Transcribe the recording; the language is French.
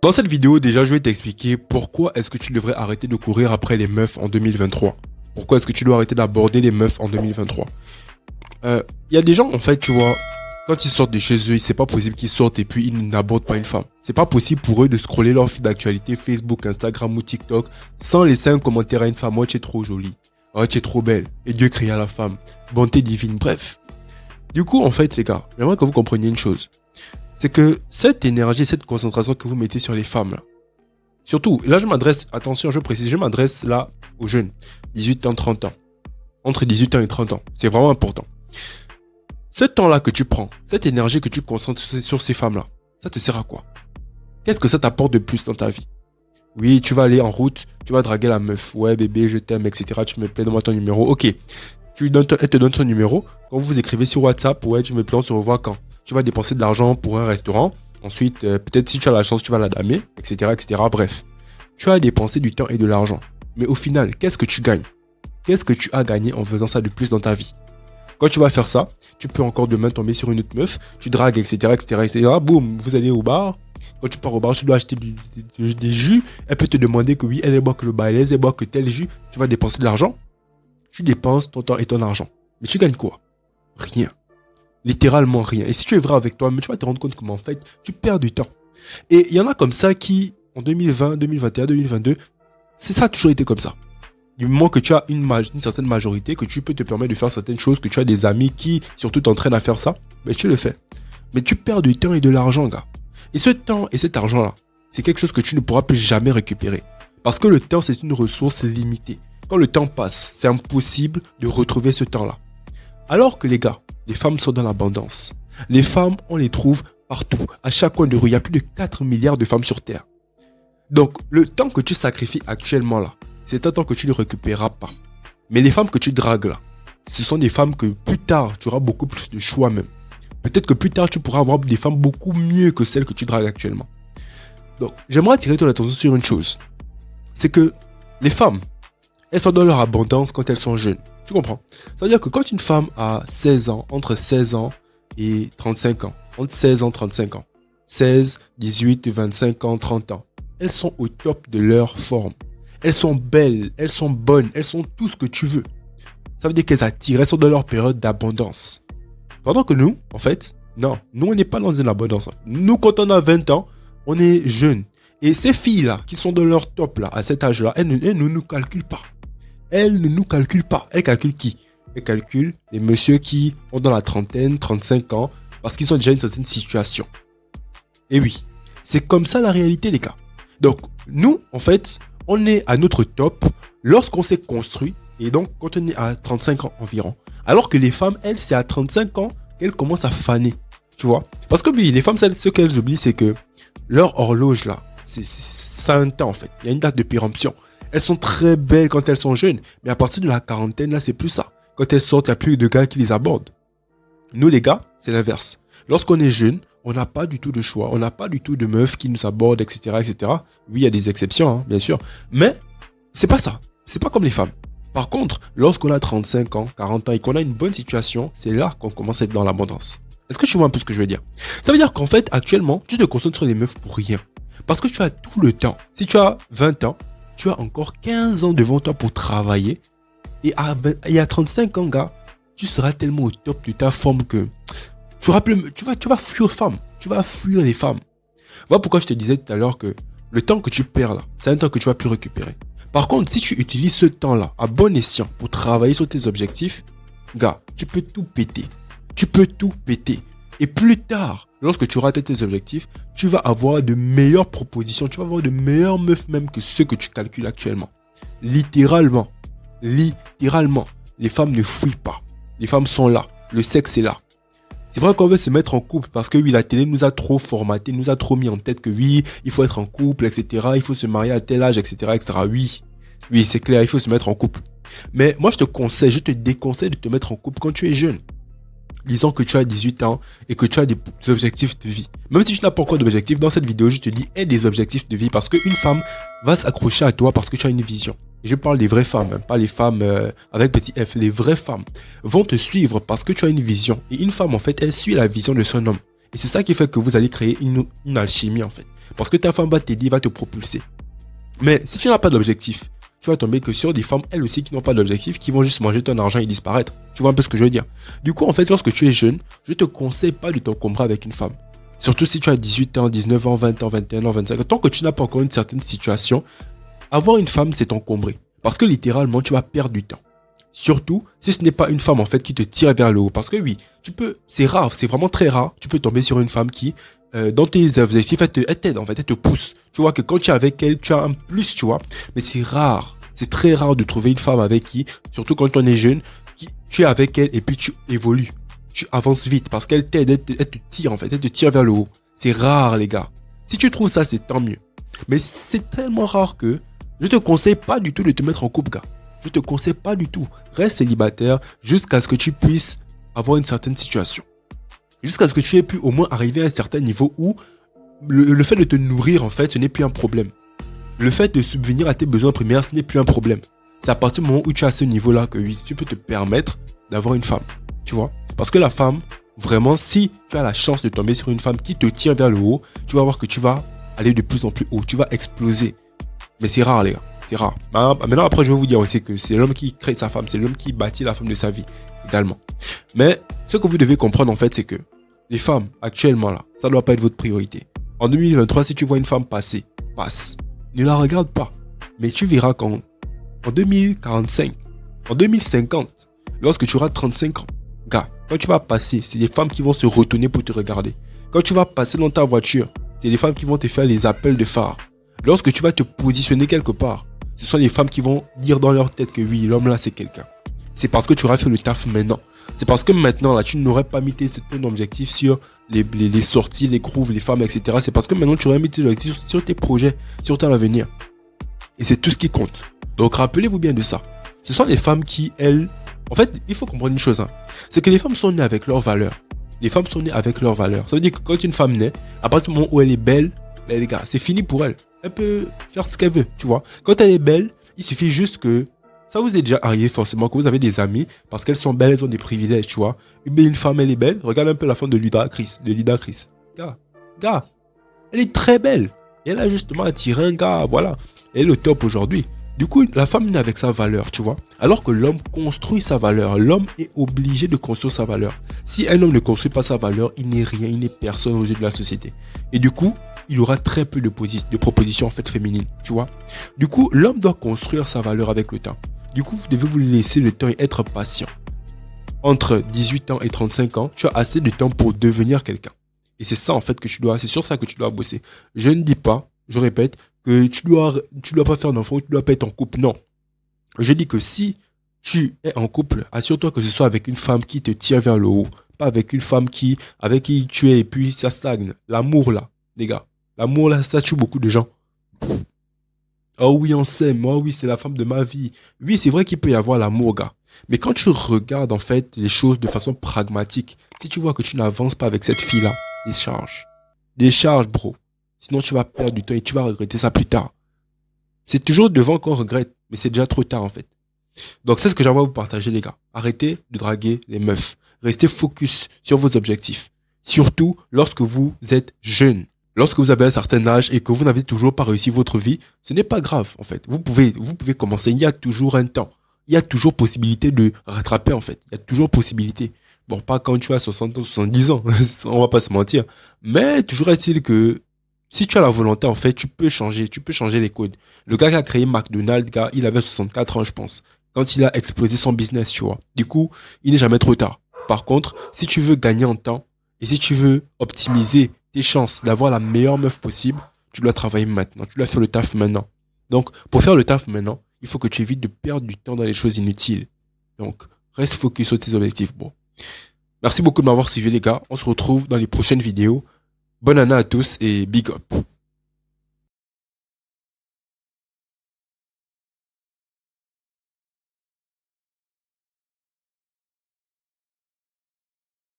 Dans cette vidéo, déjà, je vais t'expliquer pourquoi est-ce que tu devrais arrêter de courir après les meufs en 2023. Pourquoi est-ce que tu dois arrêter d'aborder les meufs en 2023. Il y a des gens, en fait, tu vois, quand ils sortent de chez eux, c'est pas possible qu'ils sortent et puis ils n'abordent pas une femme. C'est pas possible pour eux de scroller leur feed d'actualité Facebook, Instagram ou TikTok sans laisser un commentaire à une femme. Oh, tu es trop jolie. Oh, tu es trop belle. Et Dieu cria à la femme. Bonté divine. Bref. Du coup, en fait, les gars, j'aimerais que vous compreniez une chose. C'est que cette énergie, cette concentration que vous mettez sur les femmes, là, surtout, là, je m'adresse, attention, je précise, je m'adresse là aux jeunes, 18 ans, 30 ans. Entre 18 ans et 30 ans. C'est vraiment important. Ce temps-là que tu prends, cette énergie que tu concentres sur ces femmes-là, ça te sert à quoi? Qu'est-ce que ça t'apporte de plus dans ta vie? Oui, tu vas aller en route, tu vas draguer la meuf. Ouais, bébé, je t'aime, etc. Tu me plais, donne-moi ton numéro. Ok. Elle te donne ton numéro. Quand vous écrivez sur WhatsApp, ouais, tu me plais, on se revoit quand? Tu vas dépenser de l'argent pour un restaurant. Ensuite, peut-être si tu as la chance, tu vas la damer, etc., etc. Bref, tu as dépensé du temps et de l'argent. Mais au final, qu'est-ce que tu gagnes? Qu'est-ce que tu as gagné en faisant ça de plus dans ta vie? Quand tu vas faire ça, tu peux encore demain tomber sur une autre meuf, tu dragues, etc., etc., etc. Boum, vous allez au bar. Quand tu pars au bar, tu dois acheter des jus. Elle peut te demander que oui, elle boit que le Baileys, elle boit que tel jus. Tu vas dépenser de l'argent. Tu dépenses ton temps et ton argent. Mais tu gagnes quoi? Rien. Littéralement rien. Et si tu es vrai avec toi, mais tu vas te rendre compte comment en fait, tu perds du temps. Et il y en a comme ça qui, en 2020, 2021, 2022, ça a toujours été comme ça. Du moment que tu as une certaine majorité, que tu peux te permettre de faire certaines choses, que tu as des amis qui surtout t'entraînent à faire ça, ben tu le fais. Mais tu perds du temps et de l'argent, gars. Et ce temps et cet argent-là, c'est quelque chose que tu ne pourras plus jamais récupérer. Parce que le temps, c'est une ressource limitée. Quand le temps passe, c'est impossible de retrouver ce temps-là. Alors que les gars, les femmes sont dans l'abondance. Les femmes, on les trouve partout, à chaque coin de rue. Il y a plus de 4 milliards de femmes sur Terre. Donc, le temps que tu sacrifies actuellement là, c'est un temps que tu ne récupéreras pas. Mais les femmes que tu dragues là, ce sont des femmes que plus tard, tu auras beaucoup plus de choix même. Peut-être que plus tard, tu pourras avoir des femmes beaucoup mieux que celles que tu dragues actuellement. Donc, j'aimerais attirer ton attention sur une chose. C'est que les femmes, elles sont dans leur abondance quand elles sont jeunes. Tu comprends? C'est-à-dire que quand une femme a 16 ans, entre 16 ans et 35 ans, entre 16 ans et 35 ans, 16, 18, 25 ans, 30 ans, elles sont au top de leur forme. Elles sont belles, elles sont bonnes, elles sont tout ce que tu veux. Ça veut dire qu'elles attirent, elles sont dans leur période d'abondance. Pendant que nous, en fait, non, nous on n'est pas dans une abondance. Nous, quand on a 20 ans, on est jeunes. Et ces filles-là, qui sont dans leur top là, à cet âge-là, elles ne nous calculent pas. Elles ne nous calculent pas. Elles calculent qui? Elles calculent les messieurs qui ont dans la trentaine, 35 ans, parce qu'ils ont déjà une certaine situation. Et oui, c'est comme ça la réalité, les gars. Donc, nous, en fait, on est à notre top lorsqu'on s'est construit, et donc quand on est à 35 ans environ. Alors que les femmes, elles, c'est à 35 ans qu'elles commencent à faner. Tu vois? Parce que oui, les femmes, ce qu'elles oublient, c'est que leur horloge, là, c'est un temps, en fait. Il y a une date de péremption. Elles sont très belles quand elles sont jeunes, mais à partir de la quarantaine, là, c'est plus ça. Quand elles sortent, il n'y a plus de gars qui les abordent. Nous, les gars, c'est l'inverse. Lorsqu'on est jeune, on n'a pas du tout de choix. On n'a pas du tout de meufs qui nous abordent, etc., etc. Oui, il y a des exceptions, hein, bien sûr. Mais c'est pas ça. C'est pas comme les femmes. Par contre, lorsqu'on a 35 ans, 40 ans et qu'on a une bonne situation, c'est là qu'on commence à être dans l'abondance. Est-ce que tu vois un peu ce que je veux dire? Ça veut dire qu'en fait, actuellement, tu te concentres sur les meufs pour rien. Parce que tu as tout le temps. Si tu as 20 ans, tu as encore 15 ans devant toi pour travailler. Et à 35 ans, gars, tu seras tellement au top de ta forme que tu vas fuir femmes. Tu vas fuir les femmes. Voilà pourquoi je te disais tout à l'heure que le temps que tu perds là, c'est un temps que tu vas plus récupérer. Par contre, si tu utilises ce temps-là à bon escient pour travailler sur tes objectifs, gars, tu peux tout péter. Tu peux tout péter. Et plus tard, lorsque tu auras atteint tes objectifs, tu vas avoir de meilleures propositions. Tu vas avoir de meilleures meufs même que ceux que tu calcules actuellement. Littéralement. Littéralement. Les femmes ne fuient pas. Les femmes sont là. Le sexe est là. C'est vrai qu'on veut se mettre en couple parce que oui, la télé nous a trop formaté, nous a trop mis en tête que oui, il faut être en couple, etc. Il faut se marier à tel âge, etc., etc. Oui, c'est clair, il faut se mettre en couple. Mais moi, je te déconseille de te mettre en couple quand tu es jeune. Disons que tu as 18 ans et que tu as des objectifs de vie. Même si tu n'as pas encore d'objectifs, dans cette vidéo, je te dis, aie des objectifs de vie parce qu'une femme va s'accrocher à toi parce que tu as une vision. Et je parle des vraies femmes, hein, pas les femmes avec petit f. Les vraies femmes vont te suivre parce que tu as une vision. Et une femme, en fait, elle suit la vision de son homme. Et c'est ça qui fait que vous allez créer une alchimie, en fait. Parce que ta femme va t'aider, va te propulser. Mais si tu n'as pas d'objectif, tu vas tomber que sur des femmes, elles aussi, qui n'ont pas d'objectif, qui vont juste manger ton argent et disparaître. Tu vois un peu ce que je veux dire. Du coup, en fait, lorsque tu es jeune, je te conseille pas de t'encombrer avec une femme. Surtout si tu as 18 ans, 19 ans, 20 ans, 21 ans, 25 ans. Tant que tu n'as pas encore une certaine situation, avoir une femme, c'est t'encombrer. Parce que littéralement, tu vas perdre du temps. Surtout si ce n'est pas une femme en fait qui te tire vers le haut. Parce que oui, c'est rare, c'est vraiment très rare. Tu peux tomber sur une femme qui, dans tes objectifs, elle t'aide en fait, elle te pousse. Tu vois que quand tu es avec elle, tu as un plus, tu vois. Mais c'est rare, c'est très rare de trouver une femme avec qui, surtout quand on est jeune, tu es avec elle et puis tu évolues. Tu avances vite parce qu'elle t'aide, elle te tire en fait, elle te tire vers le haut. C'est rare les gars. Si tu trouves ça, c'est tant mieux. Mais c'est tellement rare que je te conseille pas du tout de te mettre en couple, gars. Je te conseille pas du tout. Reste célibataire jusqu'à ce que tu puisses avoir une certaine situation. Jusqu'à ce que tu aies pu au moins arriver à un certain niveau où le fait de te nourrir, en fait, ce n'est plus un problème. Le fait de subvenir à tes besoins primaires, ce n'est plus un problème. C'est à partir du moment où tu as ce niveau-là que oui, tu peux te permettre d'avoir une femme. Tu vois? Parce que la femme, vraiment, si tu as la chance de tomber sur une femme qui te tire vers le haut, tu vas voir que tu vas aller de plus en plus haut. Tu vas exploser. Mais c'est rare, les gars. C'est rare. Maintenant, après, je vais vous dire aussi que c'est l'homme qui crée sa femme. C'est l'homme qui bâtit la femme de sa vie, également. Mais ce que vous devez comprendre, en fait, c'est que les femmes, actuellement, là, ça ne doit pas être votre priorité. En 2023, si tu vois une femme passer, passe. Ne la regarde pas. Mais tu verras qu'en 2045, en 2050, lorsque tu auras 35 ans, gars, quand tu vas passer, c'est des femmes qui vont se retourner pour te regarder. Quand tu vas passer dans ta voiture, c'est des femmes qui vont te faire les appels de phare. Lorsque tu vas te positionner quelque part, ce sont les femmes qui vont dire dans leur tête que oui, l'homme là, c'est quelqu'un. C'est parce que tu auras fait le taf maintenant. C'est parce que maintenant, là, tu n'aurais pas mis ton objectif sur les sorties, les grooves, les femmes, etc. C'est parce que maintenant, tu aurais mis tes objectifs sur tes projets, sur ton avenir. Et c'est tout ce qui compte. Donc, rappelez-vous bien de ça. Ce sont les femmes qui, elles... En fait, il faut comprendre une chose. Hein. C'est que les femmes sont nées avec leurs valeurs. Les femmes sont nées avec leurs valeurs. Ça veut dire que quand une femme naît, à partir du moment où elle est belle, ben, les gars, c'est fini pour elle. Elle peut faire ce qu'elle veut, tu vois. Quand elle est belle, il suffit juste que... Ça vous est déjà arrivé forcément que vous avez des amis, parce qu'elles sont belles, elles ont des privilèges, tu vois. Une femme, elle est belle. Regarde un peu la femme de Ludacris. Gars, elle est très belle. Et elle a justement attiré un gars, voilà. Elle est au top aujourd'hui. Du coup, la femme naît avec sa valeur, tu vois. Alors que l'homme construit sa valeur. L'homme est obligé de construire sa valeur. Si un homme ne construit pas sa valeur, il n'est rien, il n'est personne aux yeux de la société. Et du coup, il aura très peu de propositions en fait féminines, tu vois. Du coup, l'homme doit construire sa valeur avec le temps. Du coup, vous devez vous laisser le temps et être patient. Entre 18 ans et 35 ans, tu as assez de temps pour devenir quelqu'un. Et c'est ça en fait que c'est sur ça que tu dois bosser. Je ne dis pas, je répète, que tu dois pas faire d'enfant ou tu dois pas être en couple. Non. Je dis que si tu es en couple, assure-toi que ce soit avec une femme qui te tire vers le haut. Pas avec une femme avec qui tu es et puis ça stagne. L'amour là, les gars. L'amour là, ça tue beaucoup de gens. Oh oui, on s'aime. Oh oui, c'est la femme de ma vie. Oui, c'est vrai qu'il peut y avoir l'amour, gars. Mais quand tu regardes, en fait, les choses de façon pragmatique, si tu vois que tu n'avances pas avec cette fille-là, décharge. Décharge, bro. Sinon, tu vas perdre du temps et tu vas regretter ça plus tard. C'est toujours devant qu'on regrette, mais c'est déjà trop tard, en fait. Donc, c'est ce que j'aimerais vous partager, les gars. Arrêtez de draguer les meufs. Restez focus sur vos objectifs. Surtout lorsque vous êtes jeune. Lorsque vous avez un certain âge et que vous n'avez toujours pas réussi votre vie, ce n'est pas grave, en fait. Vous pouvez commencer. Il y a toujours un temps. Il y a toujours possibilité de rattraper, en fait. Il y a toujours possibilité. Bon, pas quand tu as 60 ans, 70 ans. On va pas se mentir. Mais toujours est-il que si tu as la volonté, en fait, tu peux changer les codes. Le gars qui a créé McDonald's, gars, il avait 64 ans, je pense. Quand il a explosé son business, tu vois. Du coup, il n'est jamais trop tard. Par contre, si tu veux gagner en temps et si tu veux optimiser tes chances d'avoir la meilleure meuf possible, tu dois travailler maintenant. Tu dois faire le taf maintenant. Donc, pour faire le taf maintenant, il faut que tu évites de perdre du temps dans les choses inutiles. Donc, reste focus sur tes objectifs. Bon. Merci beaucoup de m'avoir suivi, les gars. On se retrouve dans les prochaines vidéos. Bonne année à tous et big up.